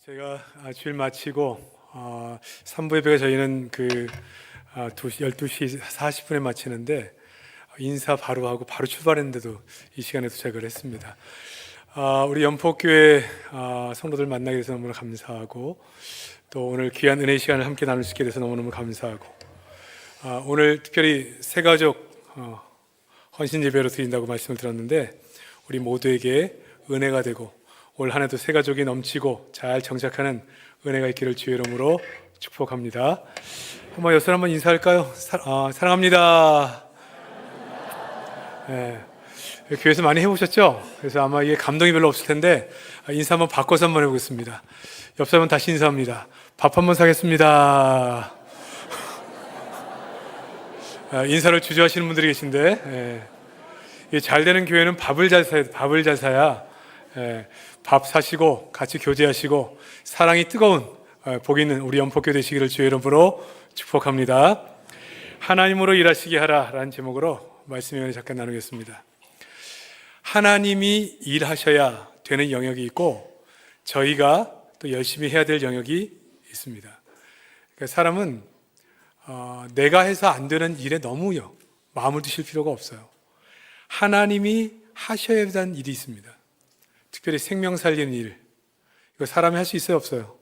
제가 주일 마치고 3부 예배가 저희는 12시 40분에 마치는데 인사 바로 하고 바로 출발했는데도 이 시간에 도착을 했습니다. 우리 연포교회 성도들 만나게 돼서 너무나 감사하고 또 오늘 귀한 은혜의 시간을 함께 나눌 수 있게 돼서 너무너무 감사하고 오늘 특별히 새가족 헌신 예배로 드린다고 말씀을 드렸는데 우리 모두에게 은혜가 되고 올 한 해도 새가족이 넘치고 잘 정착하는 은혜가 있기를 주의 이름으로 축복합니다. 한번 여러분 한번 인사할까요? 사랑합니다. 네, 교회에서 많이 해보셨죠? 그래서 아마 이게 감동이 별로 없을 텐데 인사 한번 바꿔서 한번 해보겠습니다. 옆 사람은 다시 인사합니다. 밥 한번 사겠습니다. 인사를 주저하시는 분들이 계신데 잘 되는 교회는 밥을 잘 사야 밥 사시고 같이 교제하시고 사랑이 뜨거운 복 있는 우리 연포교회 되시기를 주의 이름으로 축복합니다. 하나님으로 일하시게 하라라는 제목으로 말씀의 은혜 잠깐 나누겠습니다. 하나님이 일하셔야 되는 영역이 있고 저희가 또 열심히 해야 될 영역이 있습니다. 그러니까 사람은 내가 해서 안 되는 일에 너무 마음을 두실 필요가 없어요. 하나님이 하셔야 되는 일이 있습니다. 특별히 생명 살리는 일, 이거 사람이 할 수 있어요, 없어요?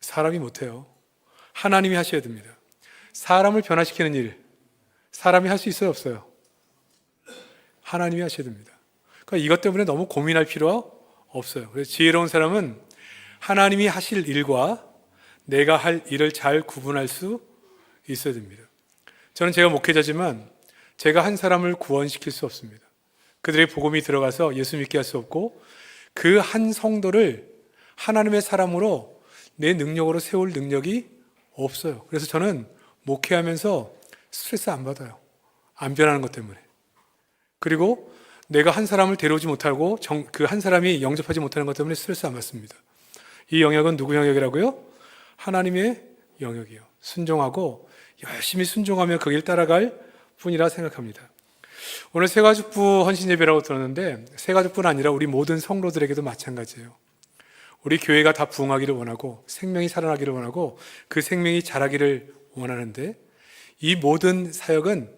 사람이 못해요. 하나님이 하셔야 됩니다. 사람을 변화시키는 일, 사람이 할 수 있어요, 없어요? 하나님이 하셔야 됩니다. 그러니까 이것 때문에 너무 고민할 필요 없어요. 그래서 지혜로운 사람은 하나님이 하실 일과 내가 할 일을 잘 구분할 수 있어야 됩니다. 저는 제가 목회자지만 제가 한 사람을 구원시킬 수 없습니다. 그들의 복음이 들어가서 예수 믿게 할 수 없고 그 한 성도를 하나님의 사람으로 내 능력으로 세울 능력이 없어요. 그래서 저는 목회하면서 스트레스 안 받아요. 안 변하는 것 때문에. 그리고 내가 한 사람을 데려오지 못하고 그 한 사람이 영접하지 못하는 것 때문에 스트레스 안 받습니다. 이 영역은 누구 영역이라고요? 하나님의 영역이에요. 순종하고 열심히 순종하며 그 길 따라갈 뿐이라 생각합니다. 오늘 새가족부 헌신 예배라고 들었는데 새가족뿐 아니라 우리 모든 성도들에게도 마찬가지예요. 우리 교회가 다 부흥하기를 원하고 생명이 살아나기를 원하고 그 생명이 자라기를 원하는데 이 모든 사역은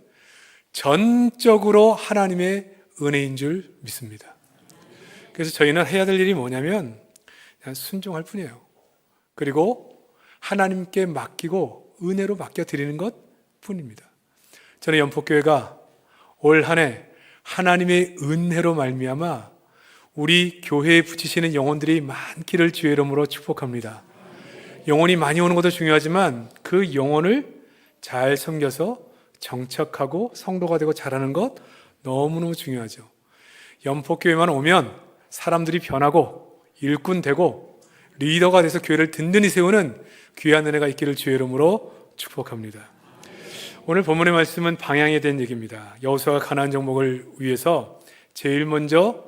전적으로 하나님의 은혜인 줄 믿습니다. 그래서 저희는 해야 될 일이 뭐냐면 그냥 순종할 뿐이에요. 그리고 하나님께 맡기고 은혜로 맡겨드리는 것 뿐입니다. 저는 연포교회가 올 한 해 하나님의 은혜로 말미암아 우리 교회에 붙이시는 영혼들이 많기를 주의 이름으로 축복합니다. 영혼이 많이 오는 것도 중요하지만 그 영혼을 잘 섬겨서 정착하고 성도가 되고 자라는 것 너무너무 중요하죠. 연포교회만 오면 사람들이 변하고 일꾼 되고 리더가 돼서 교회를 든든히 세우는 귀한 은혜가 있기를 주의 이름으로 축복합니다. 오늘 본문의 말씀은 방향에 대한 얘기입니다. 여호수아가 가나안 정복을 위해서 제일 먼저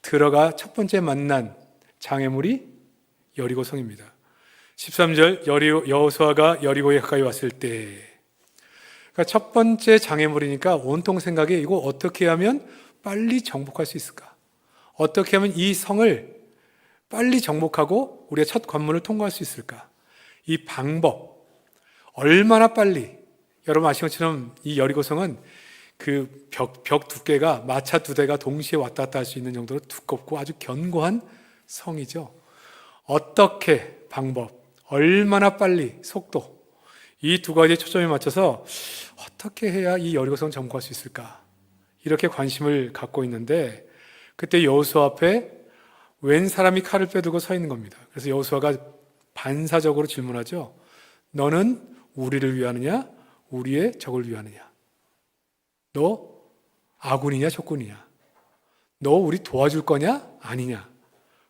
들어가 첫 번째 만난 장애물이 여리고성입니다. 13절 여호수아가 여리고에 가까이 왔을 때, 그러니까 첫 번째 장애물이니까 온통 생각에 이거 어떻게 하면 빨리 정복할 수 있을까? 어떻게 하면 이 성을 빨리 정복하고 우리가 첫 관문을 통과할 수 있을까? 이 방법, 얼마나 빨리. 여러분 아시는 것처럼 이 여리고성은 그 벽 두께가 마차 2대가 동시에 왔다 갔다 할 수 있는 정도로 두껍고 아주 견고한 성이죠. 어떻게 방법, 얼마나 빨리 속도, 이 두 가지에 초점에 맞춰서 어떻게 해야 이 여리고성 점거할 수 있을까? 이렇게 관심을 갖고 있는데 그때 여호수아 앞에 웬 사람이 칼을 빼들고 서 있는 겁니다. 그래서 여호수아가 반사적으로 질문하죠. 너는 우리를 위하느냐? 우리의 적을 위하느냐? 너 아군이냐 적군이냐? 너 우리 도와줄 거냐 아니냐?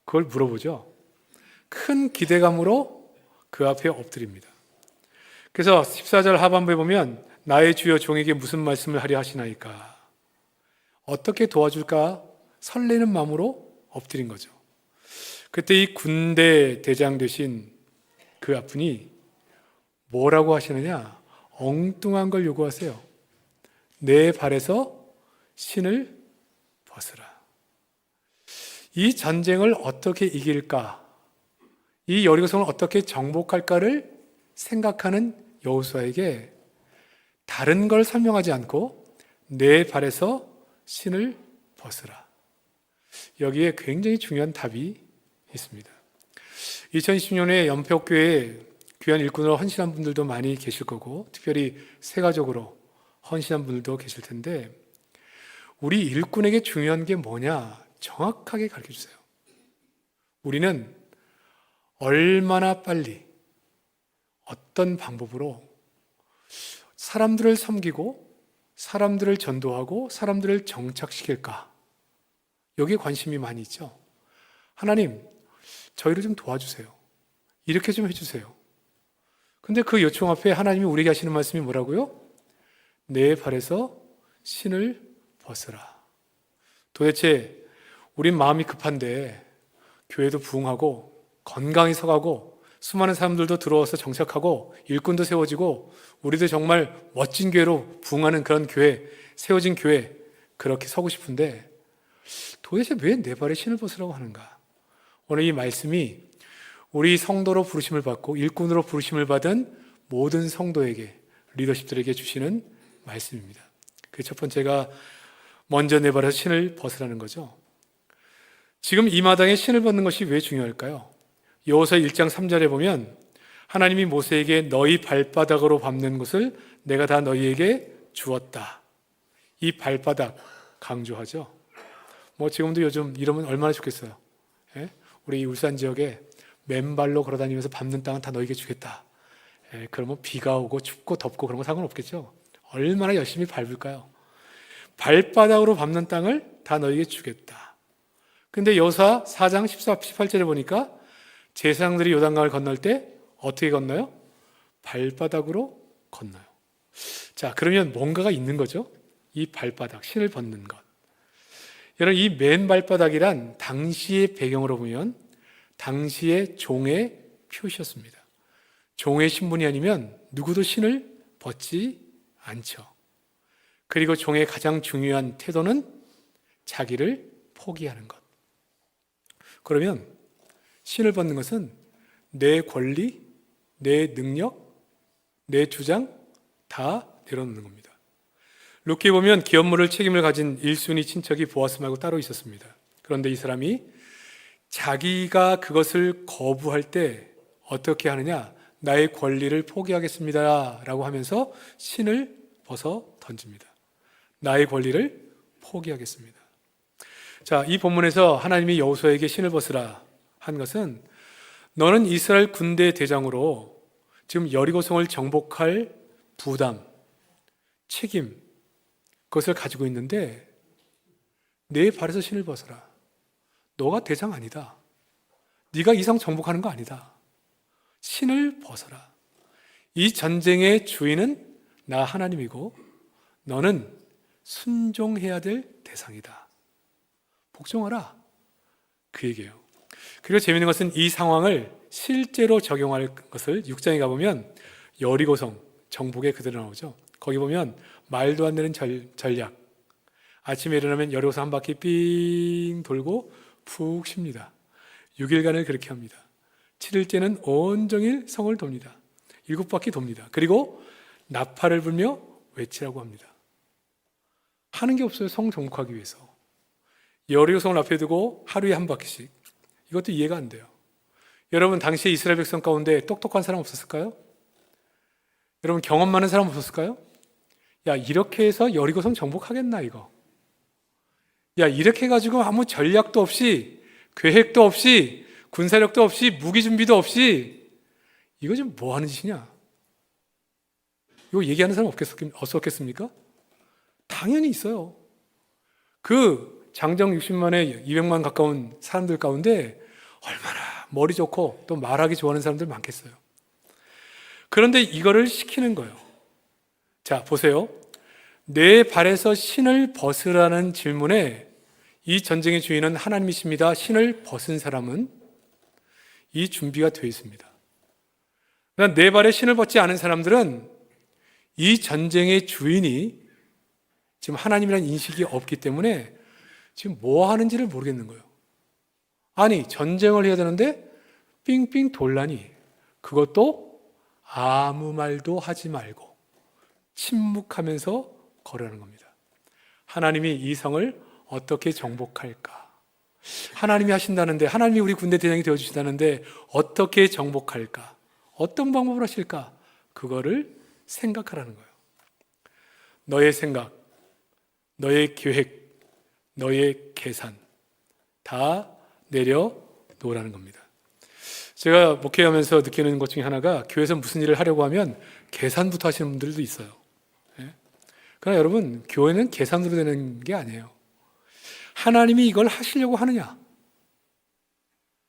그걸 물어보죠. 큰 기대감으로 그 앞에 엎드립니다. 그래서 14절 하반부에 보면 나의 주여 종에게 무슨 말씀을 하려 하시나이까? 어떻게 도와줄까? 설레는 마음으로 엎드린 거죠. 그때 이 군대 대장 되신 그 아분이 뭐라고 하시느냐? 엉뚱한 걸 요구하세요. 내 발에서 신을 벗으라. 이 전쟁을 어떻게 이길까? 이 여리고성을 어떻게 정복할까를 생각하는 여호수아에게 다른 걸 설명하지 않고 내 발에서 신을 벗으라. 여기에 굉장히 중요한 답이 있습니다. 2020년에 연평교회에 귀한 일꾼으로 헌신한 분들도 많이 계실 거고, 특별히 세가족으로 헌신한 분들도 계실 텐데, 우리 일꾼에게 중요한 게 뭐냐 정확하게 가르쳐 주세요. 우리는 얼마나 빨리 어떤 방법으로 사람들을 섬기고 사람들을 전도하고 사람들을 정착시킬까, 여기에 관심이 많이 있죠. 하나님, 저희를 좀 도와주세요. 이렇게 좀 해주세요. 근데 그 요청 앞에 하나님이 우리에게 하시는 말씀이 뭐라고요? 내 발에서 신을 벗으라. 도대체 우린 마음이 급한데 교회도 부흥하고 건강히 서가고 수많은 사람들도 들어와서 정착하고 일꾼도 세워지고 우리도 정말 멋진 교회로 부흥하는 그런 교회, 세워진 교회, 그렇게 서고 싶은데 도대체 왜 내 발에 신을 벗으라고 하는가? 오늘 이 말씀이 우리 성도로 부르심을 받고 일꾼으로 부르심을 받은 모든 성도에게, 리더십들에게 주시는 말씀입니다. 그 첫 번째가 먼저 내 발에서 신을 벗으라는 거죠. 지금 이 마당에 신을 벗는 것이 왜 중요할까요? 여호수아 1장 3절에 보면 하나님이 모세에게 너희 발바닥으로 밟는 것을 내가 다 너희에게 주었다. 이 발바닥 강조하죠. 지금도 요즘 이러면 얼마나 좋겠어요. 예? 우리 울산 지역에 맨발로 걸어다니면서 밟는 땅은 다 너희에게 주겠다. 예, 그러면 비가 오고 춥고 덥고 그런 거 상관없겠죠. 얼마나 열심히 밟을까요? 발바닥으로 밟는 땅을 다 너희에게 주겠다. 근데 여호수아 4장 14, 18절에 보니까 제사장들이 요단강을 건널 때 어떻게 건너요? 발바닥으로 건너요. 자, 그러면 뭔가가 있는 거죠? 이 발바닥, 신을 벗는 것. 여러분, 이 맨 발바닥이란 당시의 배경으로 보면 당시의 종의 표시였습니다. 종의 신분이 아니면 누구도 신을 벗지 않죠. 그리고 종의 가장 중요한 태도는 자기를 포기하는 것. 그러면 신을 벗는 것은 내 권리, 내 능력, 내 주장 다 내려놓는 겁니다. 룻기에 보면 기업물을 책임을 가진 1순위 친척이 보아스 말고 따로 있었습니다. 그런데 이 사람이 자기가 그것을 거부할 때 어떻게 하느냐? 나의 권리를 포기하겠습니다 라고 하면서 신을 벗어 던집니다. 나의 권리를 포기하겠습니다. 자, 이 본문에서 하나님이 여호수아에게 신을 벗으라 한 것은 너는 이스라엘 군대 대장으로 지금 여리고성을 정복할 부담, 책임, 그것을 가지고 있는데 내 발에서 신을 벗어라. 너가 대장 아니다. 네가 이 성 정복하는 거 아니다. 신을 벗어라. 이 전쟁의 주인은 나 하나님이고 너는 순종해야 될 대상이다. 복종하라. 그 얘기예요. 그리고 재미있는 것은 이 상황을 실제로 적용할 것을 6장에 가보면 여리고성 정복에 그대로 나오죠. 거기 보면 말도 안 되는 전략. 아침에 일어나면 여리고성 한 바퀴 삥 돌고 푹 쉽니다. 6일간을 그렇게 합니다. 7일째는 온종일 성을 돕니다. 7바퀴 돕니다. 그리고 나팔을 불며 외치라고 합니다. 하는 게 없어요. 성 정복하기 위해서. 여리고성을 앞에 두고 하루에 한 바퀴씩. 이것도 이해가 안 돼요. 여러분, 당시에 이스라엘 백성 가운데 똑똑한 사람 없었을까요? 여러분, 경험 많은 사람 없었을까요? 야, 이렇게 해서 여리고성 정복하겠나 이거? 야, 이렇게 해가지고 아무 전략도 없이, 계획도 없이, 군사력도 없이, 무기 준비도 없이 이거 지금 뭐 하는 짓이냐? 이거 얘기하는 사람 없었겠습니까? 당연히 있어요. 그 장정 60만에 200만 가까운 사람들 가운데 얼마나 머리 좋고 또 말하기 좋아하는 사람들 많겠어요. 그런데 이거를 시키는 거예요. 자, 보세요. 내 발에서 신을 벗으라는 질문에 이 전쟁의 주인은 하나님이십니다. 신을 벗은 사람은 이 준비가 되어 있습니다. 그러나 내 발에 신을 벗지 않은 사람들은 이 전쟁의 주인이 지금 하나님이라는 인식이 없기 때문에 지금 뭐 하는지를 모르겠는 거예요. 아니, 전쟁을 해야 되는데 삥삥 돌라니 그것도 아무 말도 하지 말고 침묵하면서 걸어가는 겁니다. 하나님이 이 성을 어떻게 정복할까? 하나님이 하신다는데, 하나님이 우리 군대 대장이 되어주신다는데 어떻게 정복할까? 어떤 방법을 하실까? 그거를 생각하라는 거예요. 너의 생각, 너의 계획, 너의 계산 다 내려놓으라는 겁니다. 제가 목회하면서 느끼는 것 중에 하나가, 교회에서 무슨 일을 하려고 하면 계산부터 하시는 분들도 있어요. 그러나 여러분, 교회는 계산으로 되는 게 아니에요. 하나님이 이걸 하시려고 하느냐?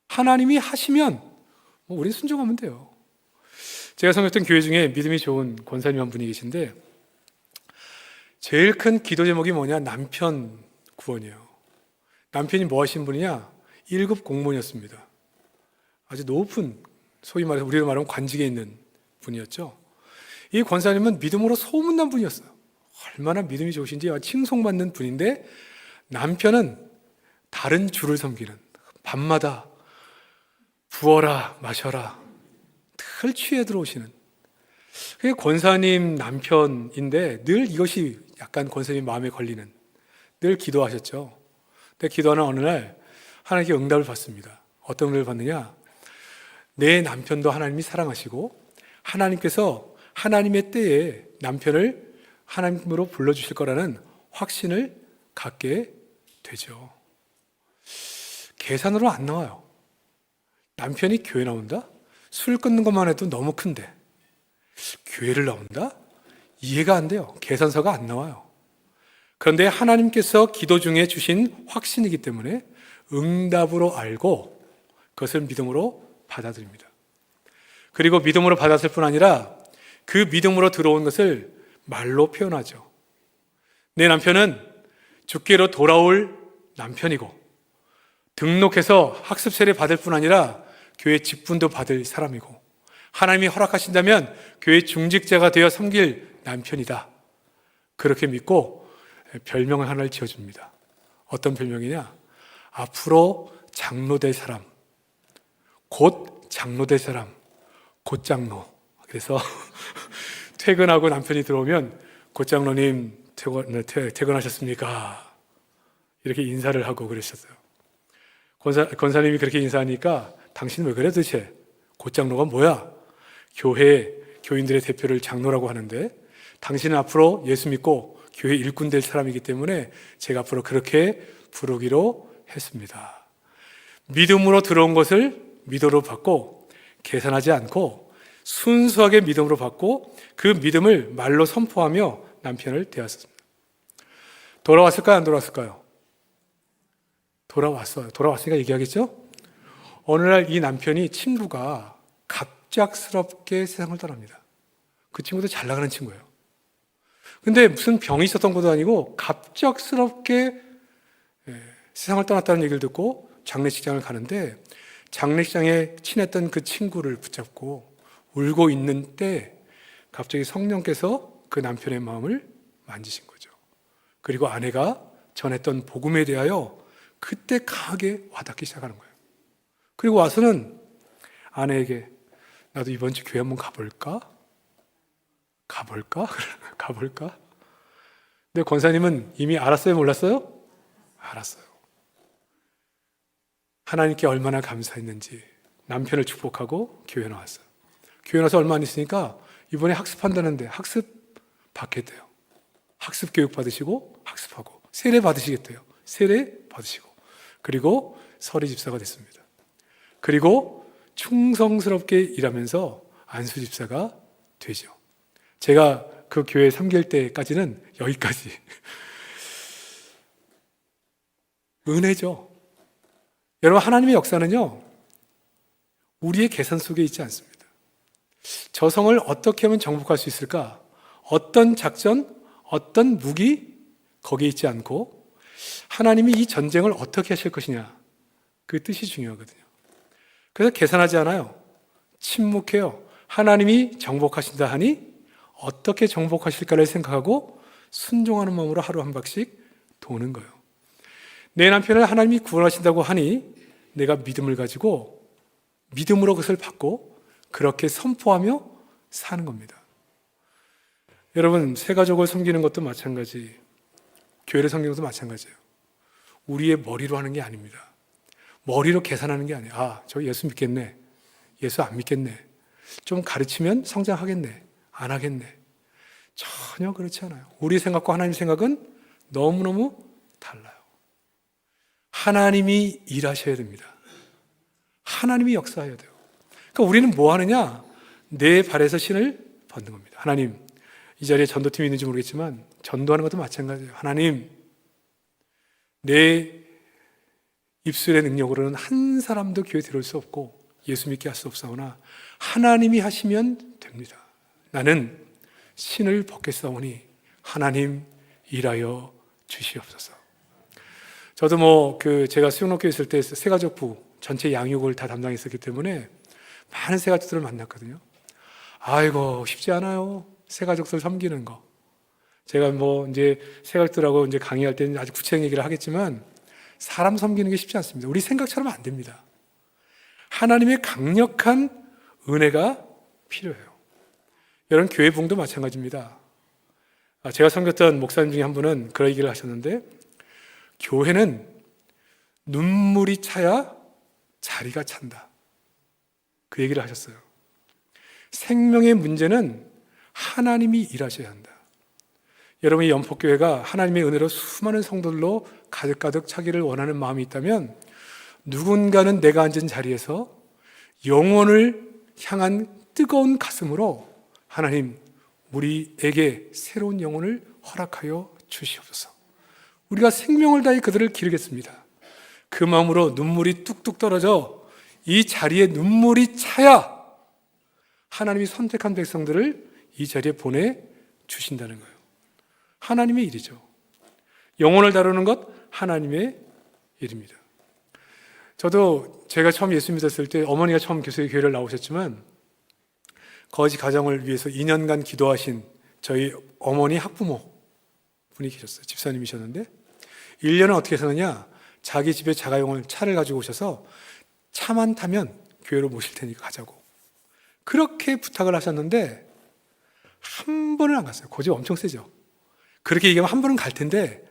하나님이 하시면 우리는 순종하면 돼요. 제가 섬겼던 교회 중에 믿음이 좋은 권사님 한 분이 계신데, 제일 큰 기도 제목이 뭐냐? 남편 구원이에요. 남편이 뭐 하신 분이냐? 1급 공무원이었습니다. 아주 높은, 소위 말해서 우리로 말하면 관직에 있는 분이었죠. 이 권사님은 믿음으로 소문난 분이었어요. 얼마나 믿음이 좋으신지 칭송받는 분인데, 남편은 다른 주를 섬기는, 밤마다 부어라 마셔라 늘 취해 들어오시는, 그게 권사님 남편인데 늘 이것이 약간 권사님 마음에 걸리는, 늘 기도하셨죠. 근데 기도하는 어느 날 하나님께 응답을 받습니다. 어떤 응답을 받느냐? 내 남편도 하나님이 사랑하시고 하나님께서 하나님의 때에 남편을 하나님으로 불러주실 거라는 확신을 갖게 되죠. 계산으로 안 나와요. 남편이 교회 나온다? 술 끊는 것만 해도 너무 큰데 교회를 나온다? 이해가 안 돼요. 계산서가 안 나와요. 그런데 하나님께서 기도 중에 주신 확신이기 때문에 응답으로 알고 그것을 믿음으로 받아들입니다. 그리고 믿음으로 받았을 뿐 아니라 그 믿음으로 들어온 것을 말로 표현하죠. 내 남편은 주께로 돌아올 남편이고 등록해서 학습 세례 받을 뿐 아니라 교회 직분도 받을 사람이고 하나님이 허락하신다면 교회 중직자가 되어 섬길 남편이다. 그렇게 믿고 별명을 하나를 지어줍니다. 어떤 별명이냐? 앞으로 장로 될 사람, 곧 장로 될 사람, 곧 장로. 그래서 퇴근하고 남편이 들어오면 곧장로님 퇴근하셨습니까? 이렇게 인사를 하고 그러셨어요. 권사님이 그렇게 인사하니까 당신 왜 그래 도대체? 곧장로가 뭐야? 교회 교인들의 대표를 장로라고 하는데 당신은 앞으로 예수 믿고 교회 일꾼 될 사람이기 때문에 제가 앞으로 그렇게 부르기로 했습니다. 믿음으로 들어온 것을 믿음으로 받고 계산하지 않고 순수하게 믿음으로 받고 그 믿음을 말로 선포하며 남편을 대했습니다. 돌아왔을까요? 안 돌아왔을까요? 돌아왔어요. 돌아왔으니까 얘기하겠죠? 어느 날 이 남편이, 친구가 갑작스럽게 세상을 떠납니다. 그 친구도 잘 나가는 친구예요. 근데 무슨 병이 있었던 것도 아니고 갑작스럽게 세상을 떠났다는 얘기를 듣고 장례식장을 가는데, 장례식장에 친했던 그 친구를 붙잡고 울고 있는 때 갑자기 성령께서 그 남편의 마음을 만지신 거죠. 그리고 아내가 전했던 복음에 대하여 그때 강하게 와닿기 시작하는 거예요. 그리고 와서는 아내에게 나도 이번 주 교회 한번 가볼까? 근데 권사님은 이미 알았어요? 몰랐어요? 알았어요. 하나님께 얼마나 감사했는지 남편을 축복하고 교회 나왔어요. 교회 나서 얼마 안 있으니까 이번에 학습한다는데 학습 받겠대요. 학습 교육 받으시고 학습하고 세례 받으시겠대요. 세례 받으시고 그리고 서리 집사가 됐습니다. 그리고 충성스럽게 일하면서 안수 집사가 되죠. 제가 그 교회 3개월 때까지는 여기까지. 은혜죠. 여러분, 하나님의 역사는요, 우리의 계산 속에 있지 않습니다. 저 성을 어떻게 하면 정복할 수 있을까? 어떤 작전, 어떤 무기, 거기에 있지 않고 하나님이 이 전쟁을 어떻게 하실 것이냐, 그 뜻이 중요하거든요. 그래서 계산하지 않아요. 침묵해요. 하나님이 정복하신다 하니 어떻게 정복하실까를 생각하고 순종하는 마음으로 하루 한 바퀴씩 도는 거예요. 내 남편을 하나님이 구원하신다고 하니 내가 믿음을 가지고 믿음으로 그것을 받고 그렇게 선포하며 사는 겁니다. 여러분, 새 가족을 섬기는 것도 마찬가지, 교회를 섬기는 것도 마찬가지예요. 우리의 머리로 하는 게 아닙니다. 머리로 계산하는 게 아니에요. 아, 저 예수 믿겠네, 예수 안 믿겠네, 좀 가르치면 성장하겠네, 안 하겠네. 전혀 그렇지 않아요. 우리 생각과 하나님 생각은 너무너무 달라요. 하나님이 일하셔야 됩니다. 하나님이 역사해야 돼요. 그러니까 우리는 뭐 하느냐? 내 발에서 신을 벗는 겁니다. 하나님, 이 자리에 전도팀이 있는지 모르겠지만 전도하는 것도 마찬가지예요. 하나님, 내 입술의 능력으로는 한 사람도 교회에 들어올 수 없고 예수 믿게 할 수 없사오나 하나님이 하시면 됩니다. 나는 신을 벗겠사오니 하나님 일하여 주시옵소서. 저도 제가 수영록교에 있을 때 새가족부 전체 양육을 다 담당했었기 때문에 많은 새가족들을 만났거든요. 아이고, 쉽지 않아요. 새가족들 섬기는 거. 제가 이제 새가족들하고 이제 강의할 때는 아주 구체적인 얘기를 하겠지만 사람 섬기는 게 쉽지 않습니다. 우리 생각처럼 안 됩니다. 하나님의 강력한 은혜가 필요해요. 여러분, 교회 부흥도 마찬가지입니다. 제가 섬겼던 목사님 중에 한 분은 그런 얘기를 하셨는데, 교회는 눈물이 차야 자리가 찬다, 그 얘기를 하셨어요. 생명의 문제는 하나님이 일하셔야 한다. 여러분이 연폭교회가 하나님의 은혜로 수많은 성도들로 가득가득 차기를 원하는 마음이 있다면 누군가는 내가 앉은 자리에서 영혼을 향한 뜨거운 가슴으로 하나님, 우리에게 새로운 영혼을 허락하여 주시옵소서. 우리가 생명을 다해 그들을 기르겠습니다. 그 마음으로 눈물이 뚝뚝 떨어져 이 자리에 눈물이 차야 하나님이 선택한 백성들을 이 자리에 보내주신다는 거예요. 하나님의 일이죠. 영혼을 다루는 것 하나님의 일입니다. 저도 제가 처음 예수 믿었을 때 어머니가 처음 교회를 나오셨지만 거지 가정을 위해서 2년간 기도하신 저희 어머니 학부모 분이 계셨어요. 집사님이셨는데 1년은 어떻게 사느냐, 자기 집에 자가용을 차를 가지고 오셔서 차만 타면 교회로 모실 테니까 가자고 그렇게 부탁을 하셨는데 한 번을 안 갔어요. 고집 엄청 세죠. 그렇게 얘기하면 한 번은 갈 텐데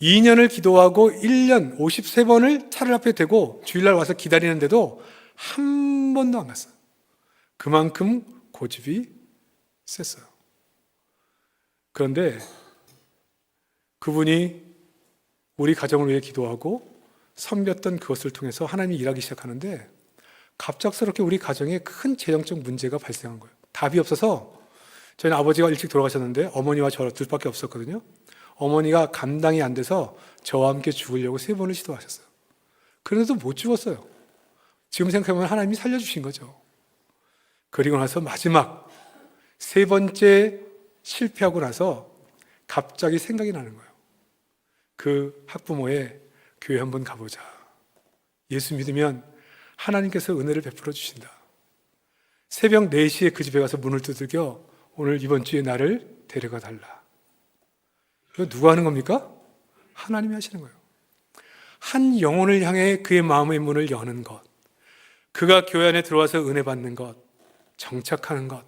2년을 기도하고 1년 53번을 차를 앞에 대고 주일날 와서 기다리는데도 한 번도 안 갔어요. 그만큼 고집이 셌어요. 그런데 그분이 우리 가정을 위해 기도하고 섬겼던 그것을 통해서 하나님이 일하기 시작하는데 갑작스럽게 우리 가정에 큰 재정적 문제가 발생한 거예요. 답이 없어서 저희는 아버지가 일찍 돌아가셨는데 어머니와 저 둘밖에 없었거든요. 어머니가 감당이 안 돼서 저와 함께 죽으려고 3번을 시도하셨어요. 그런데도 못 죽었어요. 지금 생각해보면 하나님이 살려주신 거죠. 그리고 나서 마지막 3번째 실패하고 나서 갑자기 생각이 나는 거예요. 그 학부모의 교회 한번 가보자. 예수 믿으면 하나님께서 은혜를 베풀어 주신다. 새벽 4시에 그 집에 가서 문을 두들겨 오늘 이번 주에 나를 데려가 달라. 이거 누가 하는 겁니까? 하나님이 하시는 거예요. 한 영혼을 향해 그의 마음의 문을 여는 것, 그가 교회 안에 들어와서 은혜 받는 것, 정착하는 것,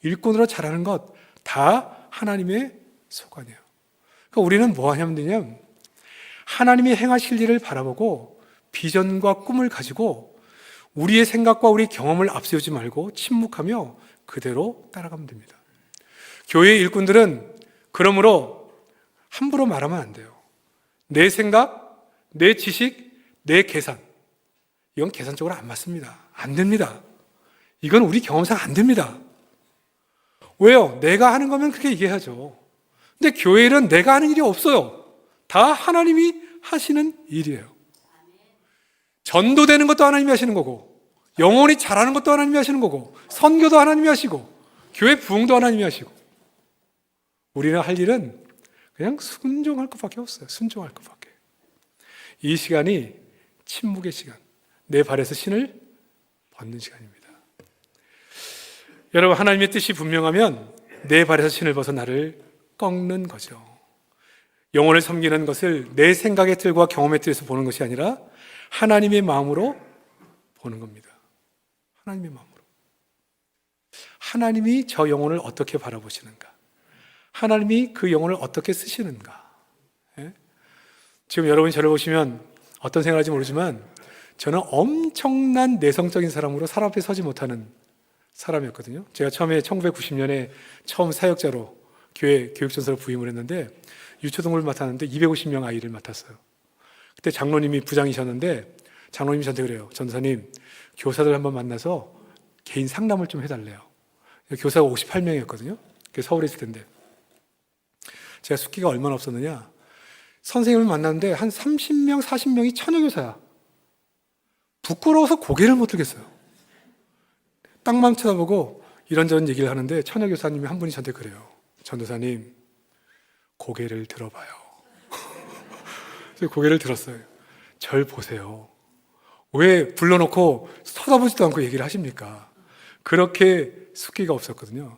일꾼으로 자라는 것, 다 하나님의 소관이에요. 그러니까 우리는 뭐 하냐면 하나님이 행하실 일을 바라보고 비전과 꿈을 가지고 우리의 생각과 우리 경험을 앞세우지 말고 침묵하며 그대로 따라가면 됩니다. 교회의 일꾼들은 그러므로 함부로 말하면 안 돼요. 내 생각, 내 지식, 내 계산, 이건 계산적으로 안 맞습니다. 안 됩니다. 이건 우리 경험상 안 됩니다. 왜요? 내가 하는 거면 그렇게 얘기하죠. 근데 교회 일은 내가 하는 일이 없어요. 다 하나님이 하시는 일이에요. 전도되는 것도 하나님이 하시는 거고, 영혼이 자라는 것도 하나님이 하시는 거고, 선교도 하나님이 하시고, 교회 부흥도 하나님이 하시고, 우리는 할 일은 그냥 순종할 것밖에 없어요. 순종할 것밖에. 이 시간이 침묵의 시간, 내 발에서 신을 벗는 시간입니다. 여러분, 하나님의 뜻이 분명하면 내 발에서 신을 벗어 나를 꺾는 거죠. 영혼을 섬기는 것을 내 생각의 틀과 경험의 틀에서 보는 것이 아니라 하나님의 마음으로 보는 겁니다. 하나님의 마음으로. 하나님이 저 영혼을 어떻게 바라보시는가? 하나님이 그 영혼을 어떻게 쓰시는가? 예? 지금 여러분이 저를 보시면 어떤 생각할지 모르지만 저는 엄청난 내성적인 사람으로 사람 앞에 서지 못하는 사람이었거든요. 제가 처음에 1990년에 처음 사역자로 교회 교육전사로 부임을 했는데 유초동을 맡았는데 250명 아이를 맡았어요. 그때 장로님이 부장이셨는데 장로님이 저한테 그래요. 전사님, 교사들 한번 만나서 개인 상담을 좀 해달래요. 교사가 58명이었거든요. 서울에 있을 텐데 제가 숙기가 얼마나 없었느냐, 선생님을 만났는데 한 30명, 40명이 처녀교사야. 부끄러워서 고개를 못 들겠어요. 땅만 쳐다보고 이런저런 얘기를 하는데 처녀교사님이 한 분이 저한테 그래요. 전도사님, 고개를 들어봐요. 그래서 고개를 들었어요. 절 보세요. 왜 불러놓고 쳐다보지도 않고 얘기를 하십니까? 그렇게 숙기가 없었거든요.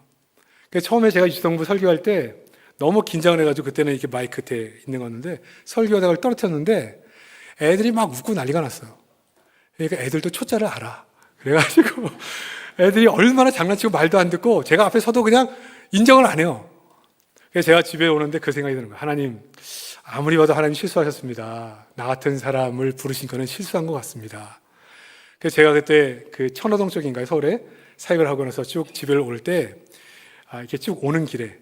그러니까 처음에 제가 유치동부 설교할 때 너무 긴장을 해가지고 그때는 이렇게 마이크 끝에 있는 거였는데 설교하다가 떨어뜨렸는데 애들이 막 웃고 난리가 났어요. 그러니까 애들도 초짜를 알아. 그래가지고 애들이 얼마나 장난치고 말도 안 듣고 제가 앞에 서도 그냥 인정을 안 해요. 그래서 제가 집에 오는데 그 생각이 드는 거예요. 하나님, 아무리 봐도 하나님 실수하셨습니다. 나 같은 사람을 부르신 거는 실수한 것 같습니다. 그래서 제가 그때 그 천호동 쪽인가요? 서울에 사역을 하고 나서 쭉 집에 올 때 이렇게 쭉 오는 길에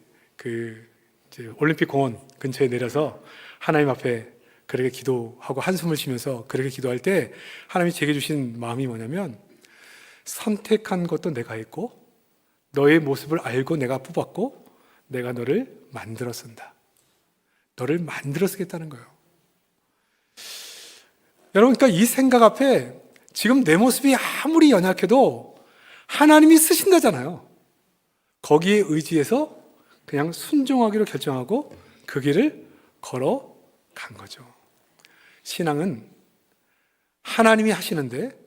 이제 올림픽 공원 근처에 내려서 하나님 앞에 그렇게 기도하고 한숨을 쉬면서 그렇게 기도할 때 하나님이 제게 주신 마음이 뭐냐면, 선택한 것도 내가 했고 너의 모습을 알고 내가 뽑았고 내가 너를 만들어 쓴다. 너를 만들어 쓰겠다는 거예요. 여러분, 그러니까 이 생각 앞에 지금 내 모습이 아무리 연약해도 하나님이 쓰신다잖아요. 거기에 의지해서 그냥 순종하기로 결정하고 그 길을 걸어간 거죠. 신앙은 하나님이 하시는데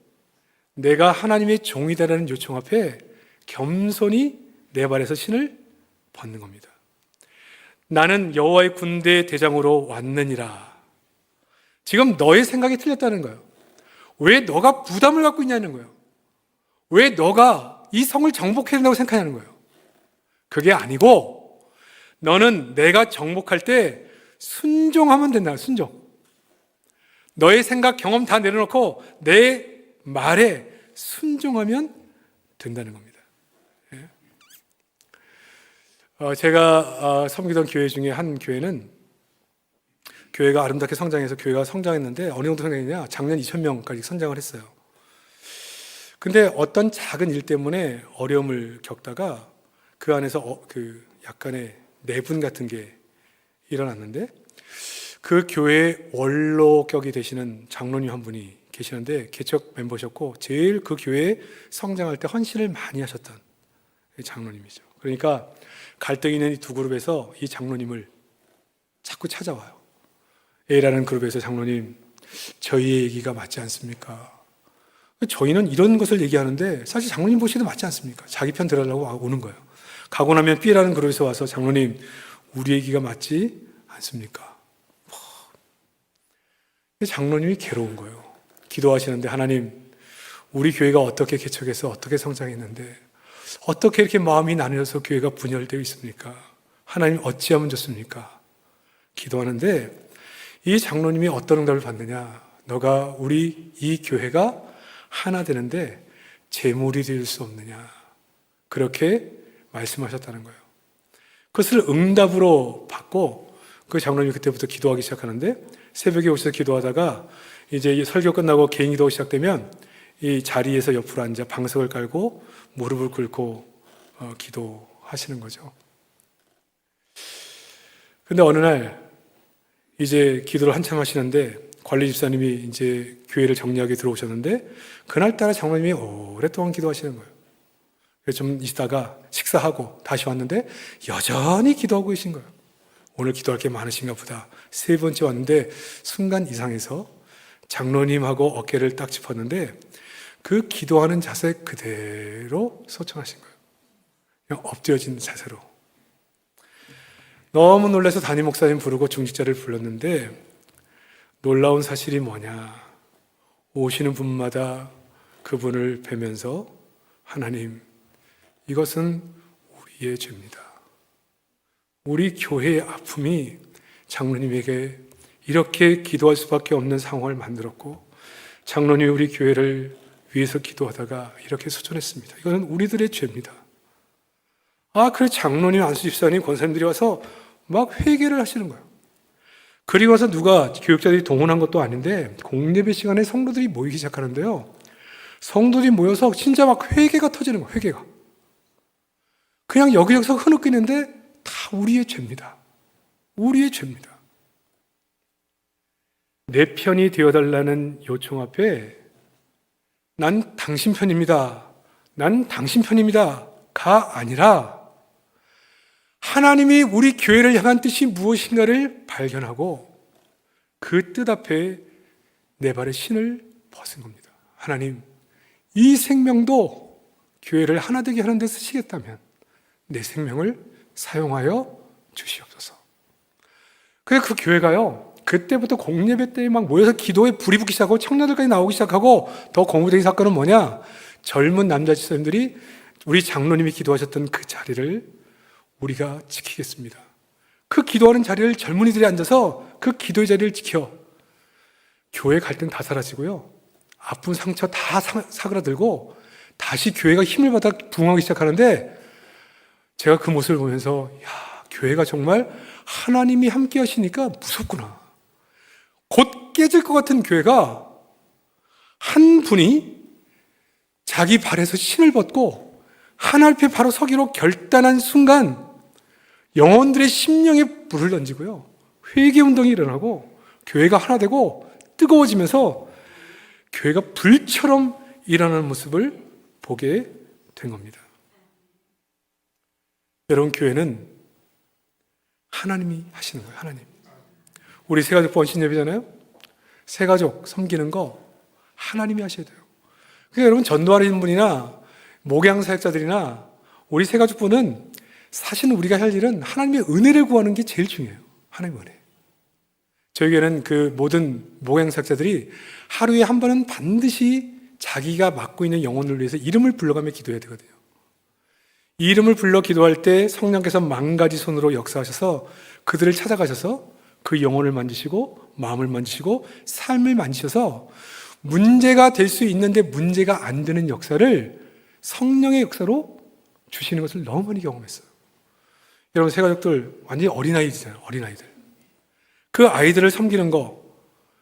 내가 하나님의 종이다라는 요청 앞에 겸손히 내 발에서 신을 벗는 겁니다. 나는 여호와의 군대 대장으로 왔느니라. 지금 너의 생각이 틀렸다는 거예요. 왜 너가 부담을 갖고 있냐는 거예요. 왜 너가 이 성을 정복해야 된다고 생각하냐는 거예요. 그게 아니고 너는 내가 정복할 때 순종하면 된다. 순종. 너의 생각, 경험 다 내려놓고 내 말에 순종하면 된다는 겁니다. 제가 섬기던 교회 중에 한 교회는 교회가 아름답게 성장해서 교회가 성장했는데 어느 정도 성장했냐? 작년 2,000명까지 성장을 했어요. 근데 어떤 작은 일 때문에 어려움을 겪다가 그 안에서 약간의 내분 같은 게 일어났는데 그 교회의 원로격이 되시는 장로님 한 분이 계시는데 개척 멤버셨고 제일 그 교회에 성장할 때 헌신을 많이 하셨던 장로님이죠. 그러니까 갈등이 있는 이 두 그룹에서 이 장로님을 자꾸 찾아와요. A라는 그룹에서 장로님, 저희의 얘기가 맞지 않습니까? 저희는 이런 것을 얘기하는데 사실 장로님 보시기도 맞지 않습니까? 자기 편 들으려고 오는 거예요. 가고 나면 B라는 그룹에서 와서 장로님, 우리 얘기가 맞지 않습니까? 장로님이 괴로운 거예요. 기도하시는데 하나님, 우리 교회가 어떻게 개척해서 어떻게 성장했는데 어떻게 이렇게 마음이 나뉘어서 교회가 분열되어 있습니까? 하나님 어찌하면 좋습니까? 기도하는데 이 장로님이 어떤 응답을 받느냐? 너가 우리 이 교회가 하나 되는데 재물이 될 수 없느냐? 그렇게 말씀하셨다는 거예요. 그것을 응답으로 받고 그 장로님이 그때부터 기도하기 시작하는데 새벽에 오셔서 기도하다가 이제 설교 끝나고 개인 기도 시작되면 이 자리에서 옆으로 앉아 방석을 깔고 무릎을 꿇고 기도하시는 거죠. 근데 어느 날 이제 기도를 한참 하시는데 관리 집사님이 이제 교회를 정리하게 들어오셨는데 그날따라 장로님이 오랫동안 기도하시는 거예요. 그래서 좀 있다가 식사하고 다시 왔는데 여전히 기도하고 계신 거예요. 오늘 기도할 게 많으신가 보다. 세 번째 왔는데 순간 이상해서 장로님하고 어깨를 딱 짚었는데 그 기도하는 자세 그대로 소청하신 거예요. 그냥 엎드려진 자세로. 너무 놀라서 담임 목사님 부르고 중직자를 불렀는데 놀라운 사실이 뭐냐? 오시는 분마다 그분을 뵈면서 하나님, 이것은 우리의 죄입니다. 우리 교회의 아픔이 장로님에게 이렇게 기도할 수밖에 없는 상황을 만들었고, 장로님이 우리 교회를 위해서 기도하다가 이렇게 소전했습니다. 이것은 우리들의 죄입니다. 그래 장로님, 안수 집사님, 권사님들이 와서 막 회개를 하시는 거예요. 그리고 와서 누가 교육자들이 동원한 것도 아닌데 공예배 시간에 성도들이 모이기 시작하는데요. 성도들이 모여서 진짜 막 회개가 터지는 거예요. 회개가. 그냥 여기저기서 흐느끼는데 다 우리의 죄입니다. 우리의 죄입니다. 내 편이 되어달라는 요청 앞에 난 당신 편입니다. 난 당신 편입니다가 아니라 하나님이 우리 교회를 향한 뜻이 무엇인가를 발견하고 그 뜻 앞에 내 발에 신을 벗은 겁니다. 하나님, 이 생명도 교회를 하나 되게 하는 데 쓰시겠다면 내 생명을 사용하여 주시옵소서. 그래서 그 교회가요, 그때부터 공예배 때 막 모여서 기도에 불이 붙기 시작하고 청년들까지 나오기 시작하고, 더 고무적인 사건은 뭐냐? 젊은 남자 집사님들이 우리 장로님이 기도하셨던 그 자리를 우리가 지키겠습니다. 그 기도하는 자리를 젊은이들이 앉아서 그 기도의 자리를 지켜 교회 갈등 다 사라지고요, 아픈 상처 다 사그라들고 다시 교회가 힘을 받아 부흥하기 시작하는데, 제가 그 모습을 보면서 교회가 정말 하나님이 함께 하시니까 무섭구나. 곧 깨질 것 같은 교회가 한 분이 자기 발에서 신을 벗고 하나님 앞에 바로 서기로 결단한 순간 영혼들의 심령에 불을 던지고요, 회개운동이 일어나고 교회가 하나 되고 뜨거워지면서 교회가 불처럼 일어나는 모습을 보게 된 겁니다. 여러분, 교회는 하나님이 하시는 거예요. 하나님. 우리 새가족 번신 예배잖아요. 새가족 섬기는 거 하나님이 하셔야 돼요. 그러니까 여러분, 전도하는 분이나 목양 사역자들이나 우리 새가족분은 사실 우리가 할 일은 하나님의 은혜를 구하는 게 제일 중요해요. 하나님의 은혜. 저에게는 그 모든 목양 사역자들이 하루에 한 번은 반드시 자기가 맡고 있는 영혼을 위해서 이름을 불러가며 기도해야 되거든요. 이 이름을 불러 기도할 때 성령께서 만가지 손으로 역사하셔서 그들을 찾아가셔서 그 영혼을 만지시고 마음을 만지시고 삶을 만지셔서 문제가 될 수 있는데 문제가 안 되는 역사를 성령의 역사로 주시는 것을 너무 많이 경험했어요. 여러분, 새가족들 완전히 어린아이들이잖아요. 어린아이들. 그 아이들을 섬기는 거,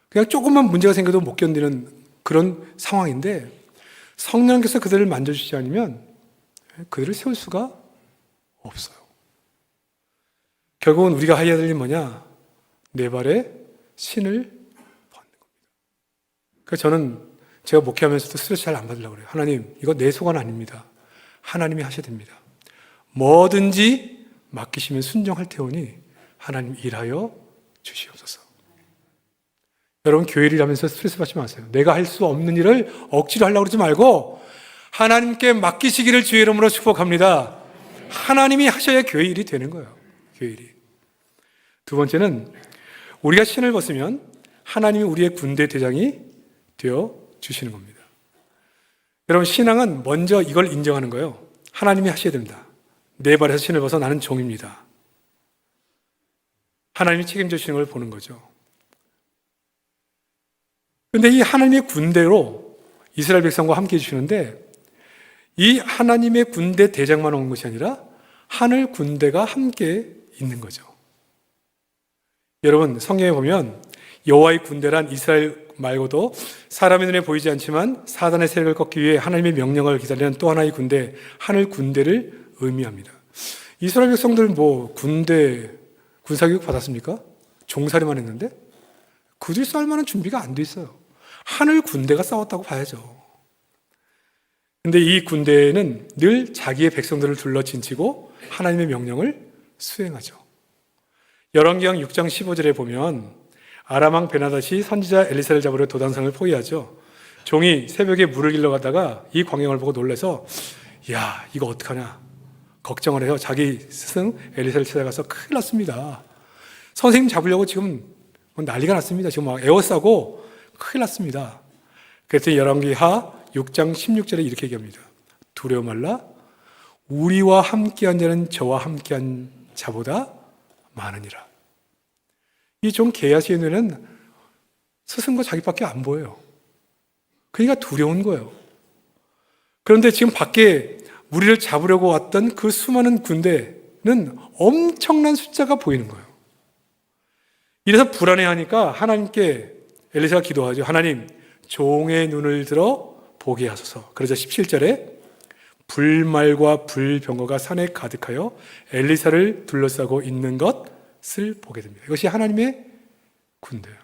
그냥 조금만 문제가 생겨도 못 견디는 그런 상황인데 성령께서 그들을 만져주시지 않으면 그들을 세울 수가 없어요. 결국은 우리가 해야 될 일이 뭐냐? 내 발에 신을 벗는 겁니다. 그래서 저는 제가 목회하면서도 스트레스 잘 안 받으려고 그래요. 하나님, 이거 내 소관 아닙니다. 하나님이 하셔야 됩니다. 뭐든지 맡기시면 순종할 테오니 하나님 일하여 주시옵소서. 여러분, 교회 일 하면서 스트레스 받지 마세요. 내가 할 수 없는 일을 억지로 하려고 그러지 말고 하나님께 맡기시기를 주의 이름으로 축복합니다. 하나님이 하셔야 교회 일이 되는 거예요. 교회 일이. 두 번째는 우리가 신을 벗으면 하나님이 우리의 군대 대장이 되어 주시는 겁니다. 여러분, 신앙은 먼저 이걸 인정하는 거예요. 하나님이 하셔야 됩니다. 내 발에서 신을 벗어 나는 종입니다. 하나님이 책임져 주시는 걸 보는 거죠. 그런데 이 하나님의 군대로 이스라엘 백성과 함께 해주시는데, 이 하나님의 군대 대장만 온 것이 아니라 하늘 군대가 함께 있는 거죠. 여러분, 성경에 보면 여호와의 군대란 이스라엘 말고도 사람의 눈에 보이지 않지만 사단의 세력을 꺾기 위해 하나님의 명령을 기다리는 또 하나의 군대, 하늘 군대를 의미합니다. 이스라엘 백성들 군대 군사교육 받았습니까? 종살이만 했는데 그들이 싸울 만한 준비가 안 돼 있어요. 하늘 군대가 싸웠다고 봐야죠. 근데 이 군대는 늘 자기의 백성들을 둘러 진치고 하나님의 명령을 수행하죠. 열왕기상 6장 15절에 보면 아람 왕 베나닷이 선지자 엘리사를 잡으려 도단성을 포위하죠. 종이 새벽에 물을 길러 가다가 이 광경을 보고 놀라서 야, 이거 어떡하냐 걱정을 해요. 자기 스승 엘리사를 찾아가서 큰일 났습니다. 선생님 잡으려고 지금 난리가 났습니다. 지금 막 에워싸고 큰일 났습니다. 그랬더니 열왕기하 6장 16절에 이렇게 얘기합니다. 두려워 말라. 우리와 함께한 자는 저와 함께한 자보다 많으니라. 이 좀 게하시의 눈에는 스승과 자기밖에 안 보여요. 그러니까 두려운 거예요. 그런데 지금 밖에 우리를 잡으려고 왔던 그 수많은 군대는 엄청난 숫자가 보이는 거예요. 이래서 불안해하니까 하나님께 엘리사가 기도하죠. 하나님, 종의 눈을 들어 보게 하소서. 그러자 17절에 불말과 불병거가 산에 가득하여 엘리사를 둘러싸고 있는 것을 보게 됩니다. 이것이 하나님의 군대예요.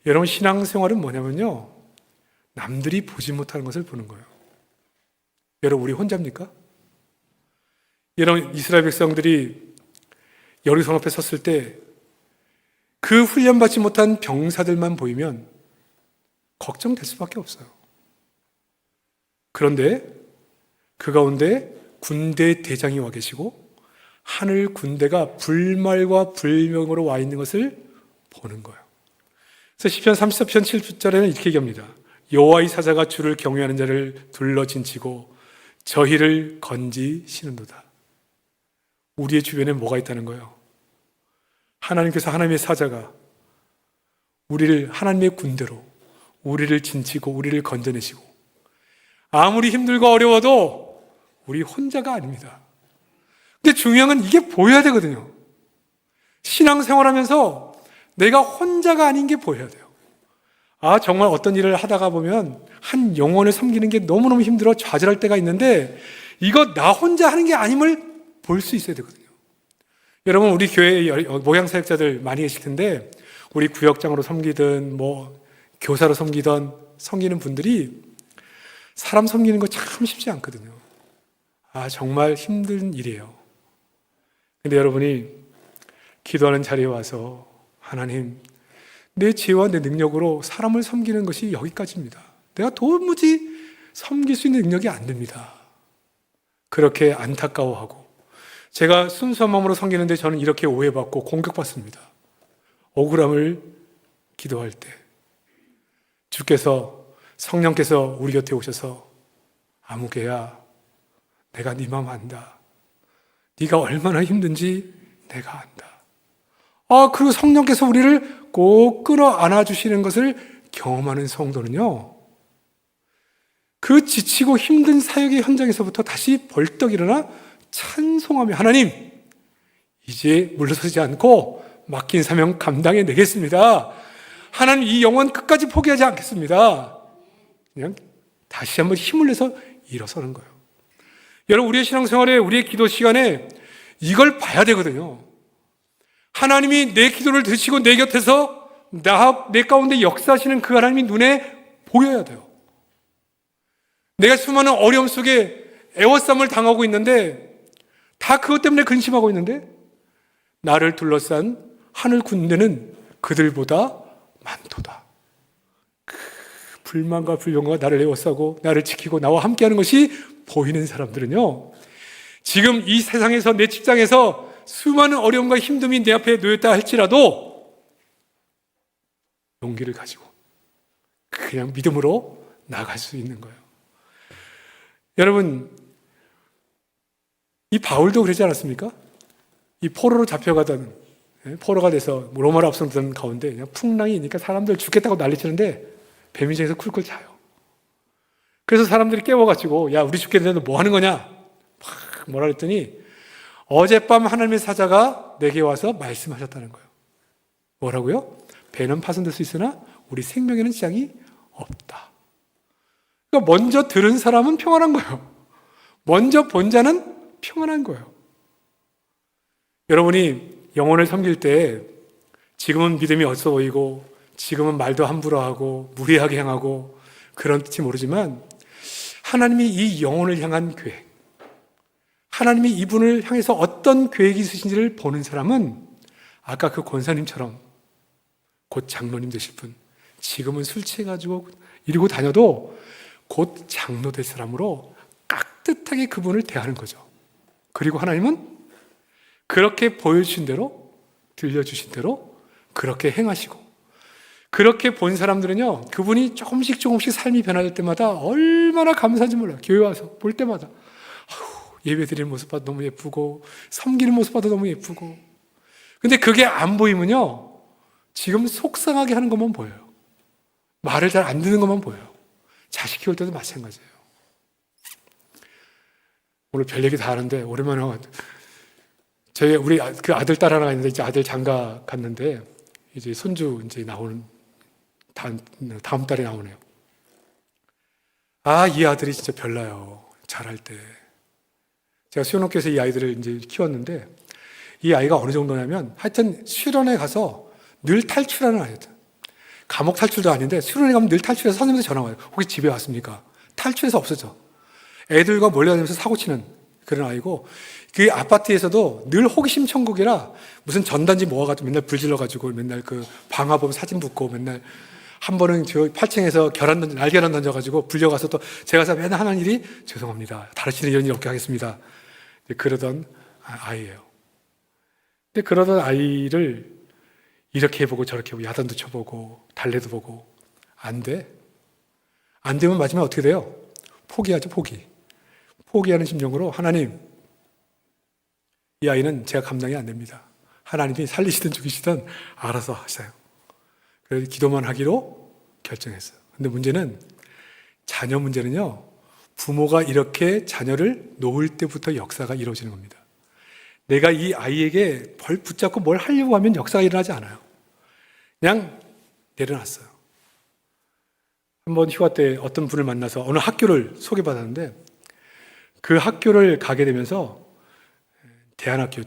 여러분, 신앙생활은 뭐냐면요, 남들이 보지 못하는 것을 보는 거예요. 여러분, 우리 혼자입니까? 여러분, 이스라엘 백성들이 여리고 앞에 섰을 때 그 훈련받지 못한 병사들만 보이면 걱정될 수밖에 없어요. 그런데 그 가운데 군대 대장이 와 계시고 하늘 군대가 불말과 불명으로 와 있는 것을 보는 거예요. 그래서 시편 34편 7절에는 이렇게 얘기합니다. 여호와의 사자가 주를 경외하는 자를 둘러 진치고 저희를 건지시는도다. 우리의 주변에 뭐가 있다는 거예요? 하나님께서, 하나님의 사자가 우리를 하나님의 군대로 우리를 진치고 우리를 건져내시고, 아무리 힘들고 어려워도 우리 혼자가 아닙니다. 근데 중요한 건 이게 보여야 되거든요. 신앙생활하면서 내가 혼자가 아닌 게 보여야 돼요. 아, 정말 어떤 일을 하다가 보면 한 영혼을 섬기는 게 너무너무 힘들어 좌절할 때가 있는데 이거 나 혼자 하는 게 아님을 볼 수 있어야 되거든요. 여러분, 우리 교회 목양사역자들 많이 계실 텐데 우리 구역장으로 섬기든 교사로 섬기는 분들이 사람 섬기는 거 참 쉽지 않거든요. 아, 정말 힘든 일이에요. 근데 여러분이 기도하는 자리에 와서 하나님, 내 지혜와 내 능력으로 사람을 섬기는 것이 여기까지입니다. 내가 도무지 섬길 수 있는 능력이 안 됩니다. 그렇게 안타까워하고, 제가 순수한 마음으로 섬기는데 저는 이렇게 오해받고 공격받습니다. 억울함을 기도할 때 주께서, 성령께서 우리 곁에 오셔서 아무개야, 내가 네 마음 안다. 네가 얼마나 힘든지 내가 안다. 그리고 성령께서 우리를 꼭 끌어안아 주시는 것을 경험하는 성도는요, 그 지치고 힘든 사역의 현장에서부터 다시 벌떡 일어나 찬송하며, 하나님, 이제 물러서지 않고 맡긴 사명 감당해 내겠습니다. 하나님, 이 영혼 끝까지 포기하지 않겠습니다. 그냥 다시 한번 힘을 내서 일어서는 거예요. 여러분, 우리의 신앙생활에, 우리의 기도 시간에 이걸 봐야 되거든요. 하나님이 내 기도를 들으시고 내 곁에서 내 가운데 역사하시는 그 하나님이 눈에 보여야 돼요. 내가 수많은 어려움 속에 애워쌈을 당하고 있는데, 다 그것 때문에 근심하고 있는데, 나를 둘러싼 하늘 군대는 그들보다 많도다. 그 불만과 불평과 나를 에워싸고 나를 지키고 나와 함께하는 것이 보이는 사람들은요, 지금 이 세상에서, 내 직장에서 수많은 어려움과 힘듦이 내 앞에 놓였다 할지라도 용기를 가지고 그냥 믿음으로 나갈 수 있는 거예요. 여러분, 이 바울도 그러지 않았습니까? 이 포로로 잡혀가던, 포로가 돼서 로마로 앞서던 가운데 그냥 풍랑이 있으니까 사람들 죽겠다고 난리치는데 배민장에서 쿨쿨 자요. 그래서 사람들이 깨워가지고, 야, 우리 죽겠는데 너 뭐 하는 거냐? 막 뭐라 그랬더니 어젯밤 하나님의 사자가 내게 와서 말씀하셨다는 거예요. 뭐라고요? 배는 파손될 수 있으나 우리 생명에는 지장이 없다. 그러니까 먼저 들은 사람은 평안한 거예요. 먼저 본 자는 평안한 거예요. 여러분이 영혼을 섬길 때 지금은 믿음이 없어 보이고, 지금은 말도 함부로 하고 무리하게 행하고 그런지 모르지만, 하나님이 이 영혼을 향한 계획, 하나님이 이분을 향해서 어떤 계획이 있으신지를 보는 사람은 아까 그 권사님처럼 곧 장로님 되실 분, 지금은 술 취해가지고 이러고 다녀도 곧 장로 될 사람으로 깍듯하게 그분을 대하는 거죠. 그리고 하나님은 그렇게 보여주신 대로, 들려주신 대로 그렇게 행하시고, 그렇게 본 사람들은요, 그분이 조금씩 삶이 변화될 때마다 얼마나 감사한지 몰라요. 교회 와서 볼 때마다. 예배 드리는 모습 봐도 너무 예쁘고, 섬기는 모습 봐도 너무 예쁘고. 근데 그게 안 보이면요, 지금 속상하게 하는 것만 보여요. 말을 잘 안 듣는 것만 보여요. 자식 키울 때도 마찬가지예요. 오늘 별 얘기 다 하는데, 오랜만에 우리 그 아들, 딸 하나가 있는데, 이제 아들 장가 갔는데, 이제 손주 이제 나오는, 다음 달에 나오네요. 이 아들이 진짜 별나요. 잘할 때. 제가 수영학교에서 이 아이들을 이제 키웠는데, 이 아이가 어느 정도냐면, 하여튼 수련회 가서 늘 탈출하는 아이였어요. 감옥 탈출도 아닌데, 수련회 가면 늘 탈출해서 선생님한테 전화 와요. 혹시 집에 왔습니까? 탈출해서 없어져. 애들과 몰려다니면서 사고치는 그런 아이고, 그 아파트에서도 늘 호기심 천국이라 무슨 전단지 모아가지고 맨날 불질러가지고 맨날 그 방화범 사진 붙고 맨날 한 번은 저 8층에서 날계란 던져가지고 불려가서 또 제가 맨날 하는 일이 죄송합니다. 다시는 이런 일 없게 하겠습니다. 그러던 아이예요. 근데 그러던 아이를 이렇게 해보고 저렇게 해보고 야단도 쳐보고 달래도 보고 안 돼. 안 되면 마지막에 어떻게 돼요? 포기하죠, 포기. 포기하는 심정으로 하나님, 이 아이는 제가 감당이 안 됩니다. 하나님이 살리시든 죽이시든 알아서 하세요. 그래서 기도만 하기로 결정했어요. 근데 문제는 자녀 문제는요, 부모가 이렇게 자녀를 놓을 때부터 역사가 이루어지는 겁니다. 내가 이 아이에게 벌 붙잡고 뭘 하려고 하면 역사가 일어나지 않아요. 그냥 내려놨어요. 한번 휴가 때 어떤 분을 만나서 어느 학교를 소개받았는데 그 학교를 가게 되면서 대안학교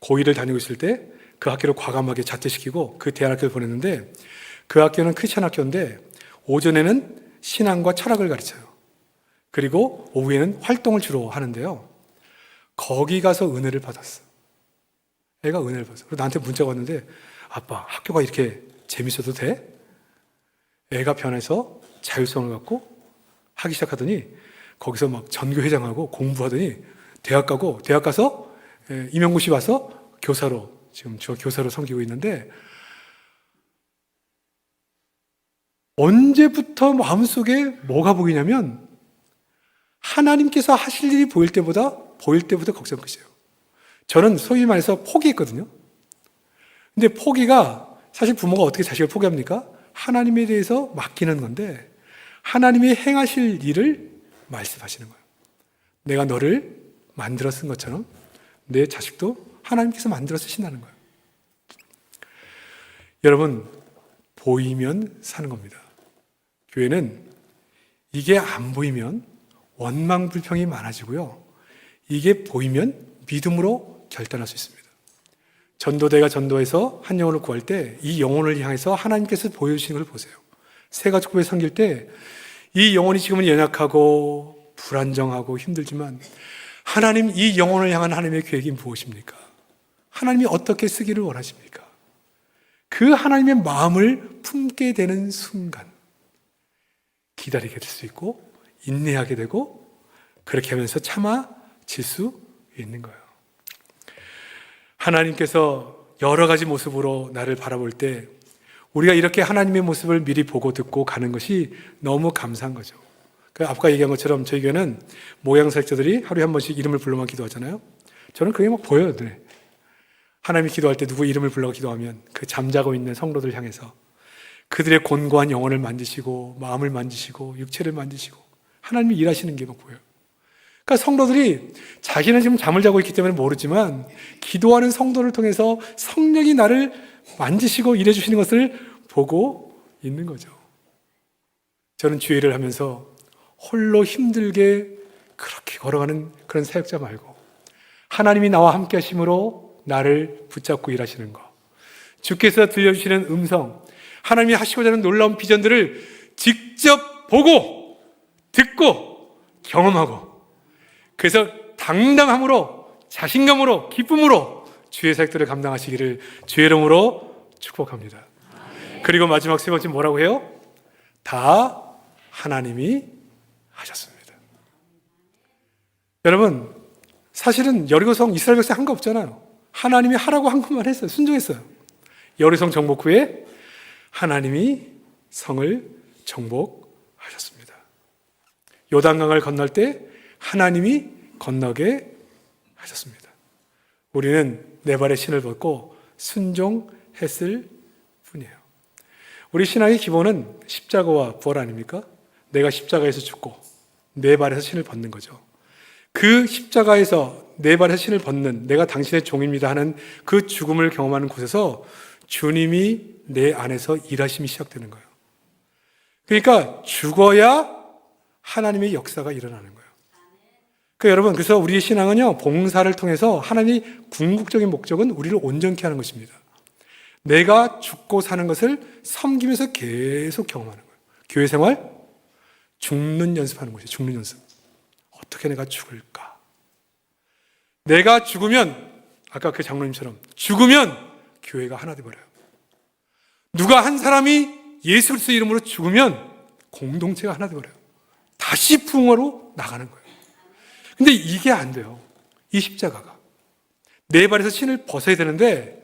고1을 다니고 있을 때 그 학교를 과감하게 자퇴시키고 그 대안학교를 보냈는데 그 학교는 크리스천 학교인데 오전에는 신앙과 철학을 가르쳐요. 그리고 오후에는 활동을 주로 하는데요. 거기 가서 은혜를 받았어. 애가 은혜를 받았어. 그리고 나한테 문자가 왔는데 아빠, 학교가 이렇게 재밌어도 돼? 애가 변해서 자율성을 갖고 하기 시작하더니 거기서 막 전교회장하고 공부하더니 대학 가고 대학 가서 임용고시 와서 지금 교사로 섬기고 있는데 언제부터 마음속에 뭐가 보이냐면 하나님께서 하실 일이 보일 때보다 걱정 끝이에요. 저는 소위 말해서 포기했거든요. 근데 포기가 사실 부모가 어떻게 자식을 포기합니까? 하나님에 대해서 맡기는 건데 하나님이 행하실 일을 말씀하시는 거예요. 내가 너를 만들어 쓴 것처럼 내 자식도 하나님께서 만들어 쓰신다는 거예요. 여러분, 보이면 사는 겁니다. 교회는 이게 안 보이면 원망불평이 많아지고요. 이게 보이면 믿음으로 결단할 수 있습니다. 전도대가 전도해서 한 영혼을 구할 때 이 영혼을 향해서 하나님께서 보여주시는 걸 보세요. 새가족부에 섬길 때 이 영혼이 지금은 연약하고 불안정하고 힘들지만 하나님, 이 영혼을 향한 하나님의 계획이 무엇입니까? 하나님이 어떻게 쓰기를 원하십니까? 그 하나님의 마음을 품게 되는 순간 기다리게 될 수 있고 인내하게 되고 그렇게 하면서 참아질 수 있는 거예요. 하나님께서 여러 가지 모습으로 나를 바라볼 때 우리가 이렇게 하나님의 모습을 미리 보고 듣고 가는 것이 너무 감사한 거죠. 아까 얘기한 것처럼 저희 교회는 모양사역자들이 하루에 한 번씩 이름을 불러만 기도하잖아요. 저는 그게 막 보여요. 네. 하나님이 기도할 때 누구 이름을 불러 기도하면 그 잠자고 있는 성도들 향해서 그들의 곤고한 영혼을 만지시고 마음을 만지시고 육체를 만지시고 하나님이 일하시는 게 막 보여요. 그러니까 성도들이 자기는 지금 잠을 자고 있기 때문에 모르지만 기도하는 성도를 통해서 성령이 나를 만지시고 일해 주시는 것을 보고 있는 거죠. 저는 주일을 하면서 홀로 힘들게 그렇게 걸어가는 그런 사역자 말고 하나님이 나와 함께 하심으로 나를 붙잡고 일하시는 거, 주께서 들려주시는 음성, 하나님이 하시고자 하는 놀라운 비전들을 직접 보고 듣고 경험하고 그래서 당당함으로 자신감으로 기쁨으로 주의 사역들을 감당하시기를 주의 이름으로 축복합니다. 그리고 마지막 세 번째 뭐라고 해요? 다 하나님이 하셨습니다. 여러분, 사실은 여리고성 이스라엘 백성 한 거 없잖아요. 하나님이 하라고 한 것만 했어요. 순종했어요. 여리고성 정복 후에 하나님이 성을 정복하셨습니다. 요단강을 건널 때 하나님이 건너게 하셨습니다. 우리는 네 발의 신을 벗고 순종했을 뿐이에요. 우리 신앙의 기본은 십자가와 부활 아닙니까? 내가 십자가에서 죽고 네 발에서 신을 벗는 거죠. 그 십자가에서 네 발에서 신을 벗는 내가 당신의 종입니다 하는 그 죽음을 경험하는 곳에서 주님이 내 안에서 일하심이 시작되는 거예요. 그러니까 죽어야 하나님의 역사가 일어나는 거예요. 그러니까 여러분, 그래서 우리의 신앙은요, 봉사를 통해서 하나님의 궁극적인 목적은 우리를 온전케 하는 것입니다. 내가 죽고 사는 것을 섬기면서 계속 경험하는 거예요. 교회 생활, 죽는 연습하는 것이에요. 죽는 연습. 어떻게 내가 죽을까? 내가 죽으면, 아까 그 장로님처럼 죽으면 교회가 하나 되어버려요. 누가 한 사람이 예수 그리스도 이름으로 죽으면 공동체가 하나 되어버려요. 다시 부흥하러 나가는 거예요. 근데 이게 안 돼요. 이 십자가가. 내 발에서 신을 벗어야 되는데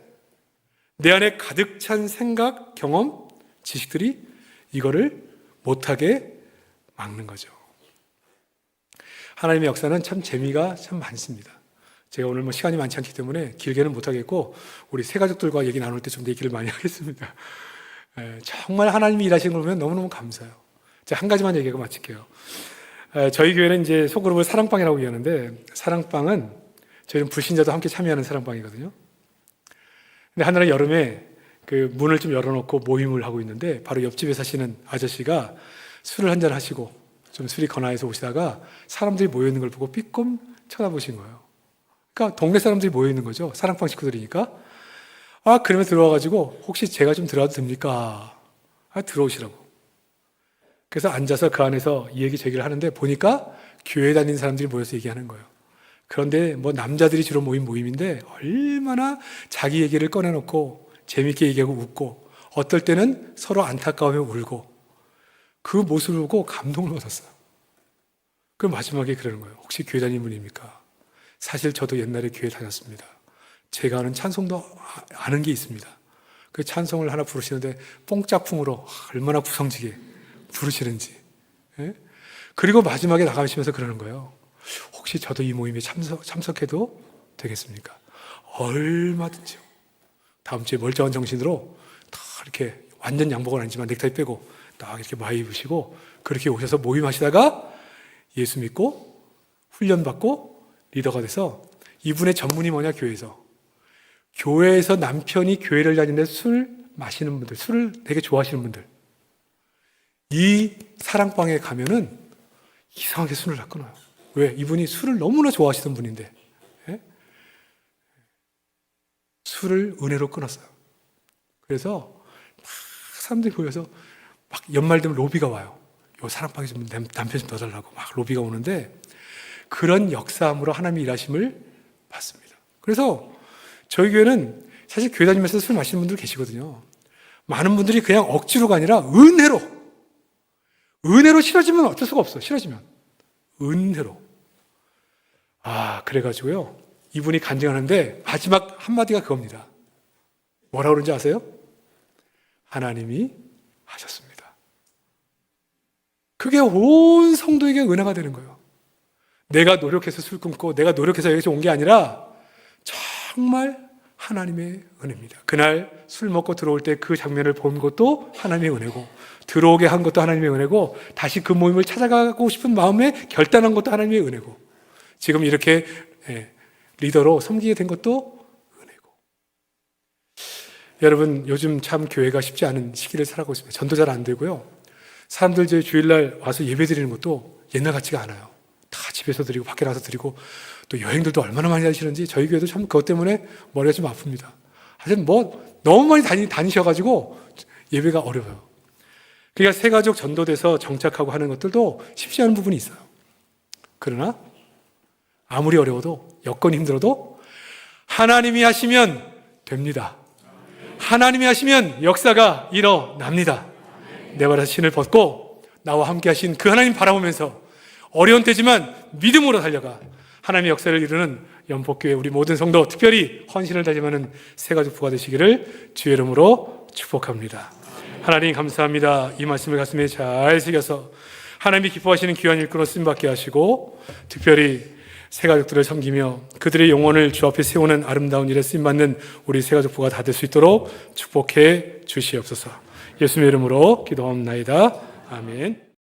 내 안에 가득 찬 생각, 경험, 지식들이 이거를 못하게 막는 거죠. 하나님의 역사는 참 재미가 참 많습니다. 제가 오늘 시간이 많지 않기 때문에 길게는 못하겠고 우리 새 가족들과 얘기 나눌 때 좀 더 얘기를 많이 하겠습니다. 정말 하나님이 일하시는 걸 보면 너무너무 감사해요. 제가 한 가지만 얘기하고 마칠게요. 저희 교회는 이제 소그룹을 사랑방이라고 얘기하는데 사랑방은 저희는 불신자도 함께 참여하는 사랑방이거든요. 근데 하늘은 여름에 그 문을 좀 열어놓고 모임을 하고 있는데 바로 옆집에 사시는 아저씨가 술을 한잔 하시고 좀 술이 건하여서 오시다가 사람들이 모여있는 걸 보고 삐끔 쳐다보신 거예요. 그러니까 동네 사람들이 모여있는 거죠. 사랑방 식구들이니까. 그러면 들어와가지고 혹시 제가 좀 들어와도 됩니까? 들어오시라고. 그래서 앉아서 그 안에서 이 얘기 제기를 하는데 보니까 교회 다니는 사람들이 모여서 얘기하는 거예요. 그런데 남자들이 주로 모인 모임인데 얼마나 자기 얘기를 꺼내놓고 재밌게 얘기하고 웃고 어떨 때는 서로 안타까우며 울고 그 모습을 보고 감동을 받았어요. 그럼 마지막에 그러는 거예요. 혹시 교회 다니는 분입니까? 사실 저도 옛날에 교회 다녔습니다. 제가 아는 찬송도 아는 게 있습니다. 그 찬송을 하나 부르시는데 뽕짝풍으로 얼마나 구성지게 부르시는지. 예? 그리고 마지막에 나가시면서 그러는 거예요. 혹시 저도 이 모임에 참석해도 되겠습니까? 얼마든지요. 다음 주에 멀쩡한 정신으로 다 이렇게 완전 양복은 아니지만 넥타이 빼고 딱 이렇게 많이 입으시고 그렇게 오셔서 모임하시다가 예수 믿고 훈련받고 리더가 돼서 이분의 전문이 뭐냐, 교회에서 남편이 교회를 다니는데 술 마시는 분들, 술을 되게 좋아하시는 분들, 이 사랑방에 가면은 이상하게 술을 다 끊어요. 왜? 이분이 술을 너무나 좋아하시던 분인데, 예? 술을 은혜로 끊었어요. 그래서 막 사람들이 보여서 막 연말 되면 로비가 와요. 요 사랑방에 좀 남편 좀 넣어달라고 막 로비가 오는데 그런 역사함으로 하나님의 일하심을 받습니다. 그래서 저희 교회는 사실 교회 다니면서 술 마시는 분들 계시거든요. 많은 분들이 그냥 억지로가 아니라 은혜로 싫어지면 어쩔 수가 없어. 싫어지면 은혜로. 그래가지고요, 이분이 간증하는데 마지막 한마디가 그겁니다. 뭐라고 그러는지 아세요? 하나님이 하셨습니다. 그게 온 성도에게 은혜가 되는 거예요. 내가 노력해서 술 끊고 내가 노력해서 여기서 온 게 아니라 정말 하나님의 은혜입니다. 그날 술 먹고 들어올 때 그 장면을 본 것도 하나님의 은혜고, 들어오게 한 것도 하나님의 은혜고, 다시 그 모임을 찾아가고 싶은 마음에 결단한 것도 하나님의 은혜고, 지금 이렇게 리더로 섬기게 된 것도 은혜고. 여러분, 요즘 참 교회가 쉽지 않은 시기를 살아가고 있습니다. 전도 잘 안 되고요. 사람들 이제 주일날 와서 예배 드리는 것도 옛날 같지가 않아요. 다 집에서 드리고 밖에 나가서 드리고, 또 여행들도 얼마나 많이 다니시는지 저희 교회도 참 그것 때문에 머리가 좀 아픕니다. 하여튼 너무 많이 다니셔가지고 예배가 어려워요. 그러니까 새가족 전도돼서 정착하고 하는 것들도 쉽지 않은 부분이 있어요. 그러나 아무리 어려워도, 여건이 힘들어도 하나님이 하시면 됩니다. 하나님이 하시면 역사가 일어납니다. 내 발에서 신을 벗고 나와 함께 하신 그 하나님 바라보면서 어려운 때지만 믿음으로 달려가 하나님의 역사를 이루는 연복교회 우리 모든 성도, 특별히 헌신을 다짐하는 새가족 부가 되시기를 주의 이름으로 축복합니다. 하나님 감사합니다. 이 말씀을 가슴에 잘 새겨서 하나님이 기뻐하시는 귀한 일꾼으로 쓰임받게 하시고 특별히 새가족들을 섬기며 그들의 영혼을 주 앞에 세우는 아름다운 일에 쓰임받는 우리 새가족부가 다 될 수 있도록 축복해 주시옵소서. 예수님의 이름으로 기도합나이다. 아멘.